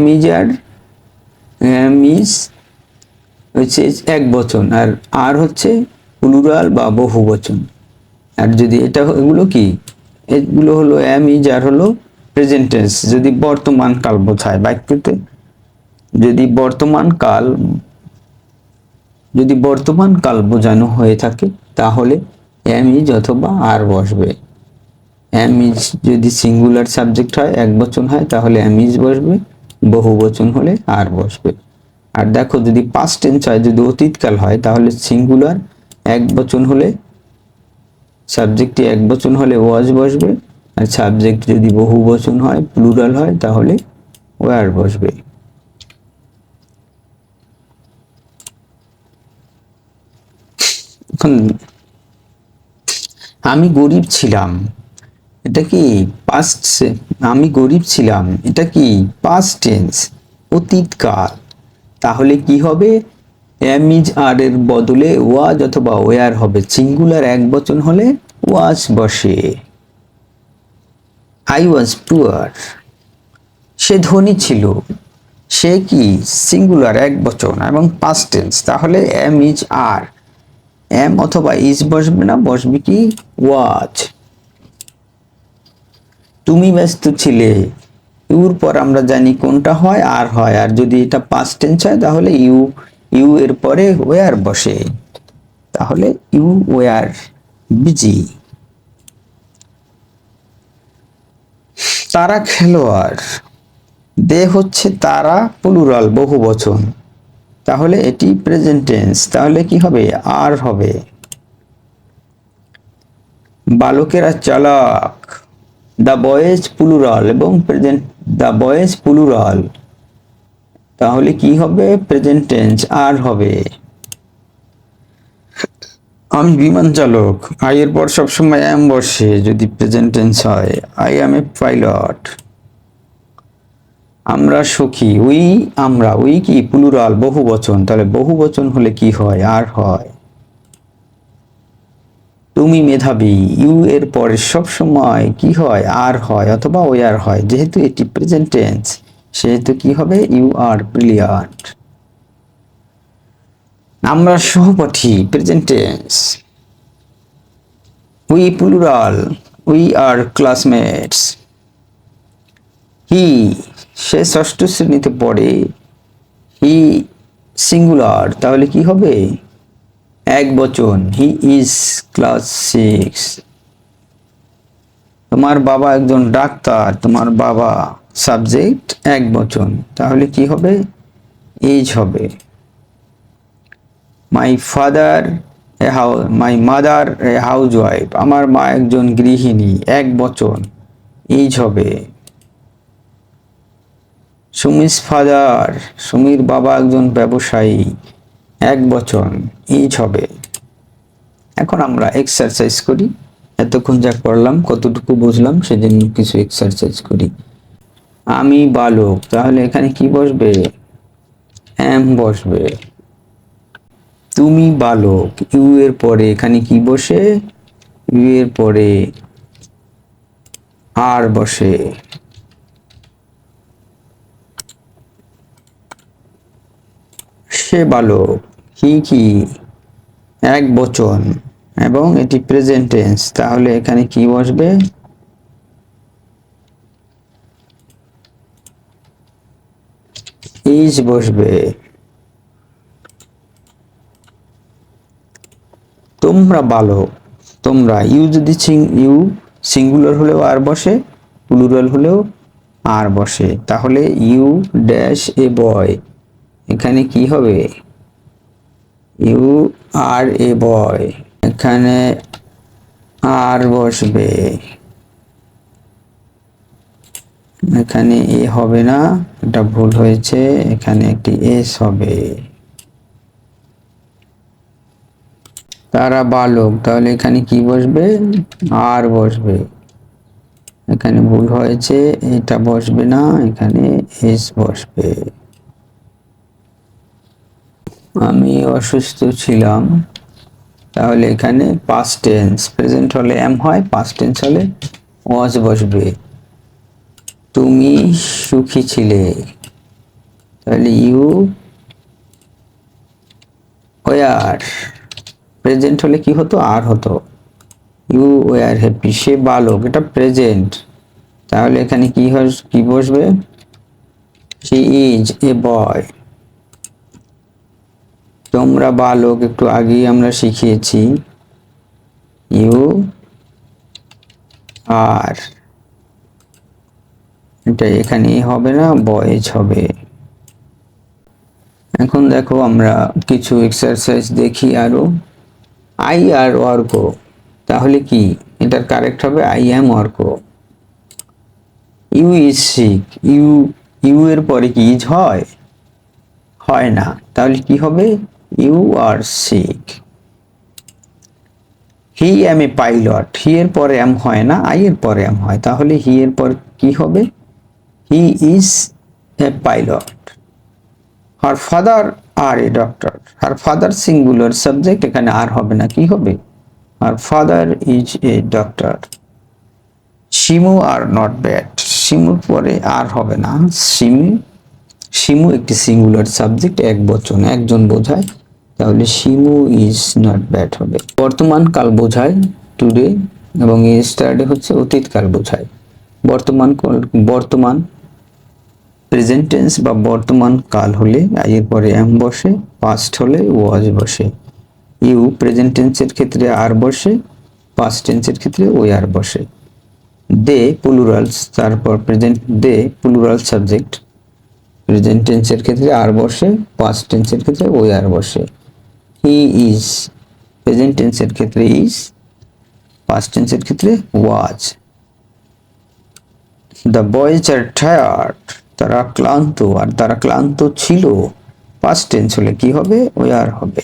Measure miss হচ্ছে এক বচন, আর হচ্ছে প্লুরাল বা বহু বচন। আর যদি এটা এগুলো কি, এগুলো হলো এম ইজ আর হলো প্রেজেন্ট টেন্স, যদি বর্তমান কাল বোঝায় বাক্যতে। যদি বর্তমান কাল বোঝানো হয়ে থাকে তাহলে এম ইজ অথবা আর বসবে। এম ইজ যদি সিঙ্গুলার সাবজেক্ট হয়, এক বচন হয়, তাহলে এম ইজ বসবে, বহু বচন হলে আর বসবে। আর দেখো যদি পাস্ট টেন্স হয়, যদি অতীতকাল হয়, তাহলে সিঙ্গুলার এক বচন হলে, সাবজেক্টটি এক বচন হলে ওয়াজ বসবে, আর সাবজেক্ট যদি বহু বচন হয়, প্লুরাল হয়, তাহলে ওয়ার বসবে। এখন আমি গরিব ছিলাম, এটা কি পাস্ট। আমি গরিব ছিলাম, এটা কি পাস্ট টেন্স, অতীতকাল। তাহলে কি হবে, এম ইজ আর এর বদলে ওয়াজ অথবা ওয়ার হবে। সিঙ্গুলার এক বচন হলে ওয়াজ বসে। আই ওয়াজ পুয়ার, সে ধনী ছিল, সে কি সিঙ্গুলার এক বচন এবং পাস্ট টেন্স, তাহলে এম ইজ আর, এম অথবা ইজ বসবে না, বসবে কি ওয়াজ। তুমি ব্যস্ত ছিলে, ইউর পর আমরা জানি কোনটা হয়, আর হয়। আর যদি এটা পাস্ট টেন্স হয় তাহলে ইউ এর পরে ওয়ার বসে, তাহলে ইউ ওয়ার বিজি। তারা খেলোয়াড়, দে হচ্ছে তারা প্লুরাল বহু বচন, তাহলে এটি প্রেজেন্ট টেন্স, তাহলে কি হবে আর হবে। বালকেরা চালাক, দ্য বয়েজ প্লুরাল এবং প্রেজেন্ট, দ্য বয়েজ প্লুরাল, তাহলে কি হবে প্রেজেন্ট টেন্স আর হবে। আমি বিমান চালক, আই এর পর সবসময় এম বসে যদি প্রেজেন্ট টেন্স হয়। I M a pilot. আমরা সুখী, উই কি প্লুরাল বহু বচন, তাহলে বহু বচন হলে কি হয় আর হয়। তুমি মেধাবী, ইউ এর পরে সবসময় কি হয় আর হয় অথবা ওয়ার হয়, যেহেতু এটি প্রেজেন্ট টেন্স সেহেতু কি হবে ইউ আর ব্রিলিয়ান্ট। আমরা সহপাঠী, present tense. We plural, we are classmates. He, সে ষষ্ঠ শ্রেণীতে পড়ে, হি সিঙ্গুলার, তাহলে কি হবে এক বচন, হি ইজ ক্লাস 6। তোমার বাবা একজন ডাক্তার, তোমার বাবা সাবজেক্ট এক বচন, তাহলে কি হবে ইজ হবে। My mother a house wife, আমার মা একজন গৃহিণী, এক বচন, ইজ হবে। সুমিস ফাদার, সুমির বাবা একজন ব্যবসায়ী, এক বচন, ইজ হবে। এখন আমরা এক্সারসাইজ করি, এতক্ষণ যা করলাম কতটুকু বুঝলাম সেজন্য কিছু এক্সারসাইজ করি। আমি বালক, তাহলে এখানে কি বসবে এম বসবে। তুমি বালক, ইউ এর পরে এখানে কি বসে, ইউ এর পরে আর বসে। সে বালক, হি কি এক বচন এবং এটি প্রেজেন্ট টেন্স, তাহলে এখানে কি বসবে ইজ বসবে। তোমরা বালক, তোমরা, ইউ যদি ইউ সিঙ্গুলার হলেও আর বসে, প্লুরাল হলেও আর বসে, তাহলে ইউ ড্যাশ এ বয়, এখানে কি হবে ইউ আর এ বয়, এখানে আর বসবে, এখানে এ হবে না, এটা ভুল হয়েছে, এখানে একটি এস হবে। তারা বালক, তাহলে এখানে কি বসবে আর বসবে, এখানে ভুল হয়েছে, এটা বসবে না, এখানে এস বসবে। আমি অসুস্থ ছিলাম, তাহলে এখানে পাস্ট টেন্স, প্রেজেন্ট হলে এম হয়, পাস্ট টেন্স হলে ওয়াজ বসবে। তুমি সুখী ছিলে, তাহলে ইউ ওয়ার, প্রেজেন্ট হলে কি হতো, আর হতো। ইউ ওয়ার হ্যাপি, সে বালক, এটা প্রেজেন্ট, তাহলে এখানে কি বসবে, শি ইজ এ বয়। তোমরা বালক একটু আগেই আমরা শিখিয়েছি, ইউ আর, এটা এখানে হবে না, বয়েজ হবে। এখন দেখো আমরা কিছু এক্সারসাইজ দেখি আরো। আই আর অর্ক, তাহলে কি এটার কারেক্ট হবে I am Arka. You is sick, you এর পরে কি ইজ হয়, হয় না, তাহলে কি হবে, you are sick. He am a pilot, he এর পরে অ্যাম হয় না, আই এর পরে অ্যাম হয়, তাহলে হি এর পর কি হবে, he is a pilot. Her father are a doctor, her father singular subject, এখানে আর হবে না, কি হবে, her father is a doctor. Shimu are not bad, শিমুর পরে আর হবে না, শিমু একটি সিঙ্গুলার সাবজেক্ট, এক বচন, একজন বোঝায়, তাহলে শিমু ইজ নট ব্যাড হবে। বর্তমান কাল বোঝায় টুডে, এবং ইয়েস্টারডে হচ্ছে অতীতকাল বোঝায়। বর্তমান প্রেজেন্ট টেন্স বা বর্তমান কাল হলে আই এর পরে এম বসে, পাস্ট হলে ওয়াজ বসে। ইউ প্রেজেন্ট টেন্সের ক্ষেত্রে আর বসে, পাস্ট টেন্সের ক্ষেত্রে ওয়ার বসে। দে প্লুরালস, তারপর present they plural subject, present টেন্সের ক্ষেত্রে আর বসে, পাস্ট টেন্সের ক্ষেত্রে ওয়ার বসে। হি ইজ প্রেজেন্ট টেন্সের ক্ষেত্রে ইজ, পাস্ট টেন্সের ক্ষেত্রে ওয়াজ। দ্য বয়েজ আর টায়ার্ড, তারা ক্লান্ত, আর তারা ক্লান্ত ছিল, পাস্ট টেন্স হলে কি হবে, ওয়ার হবে।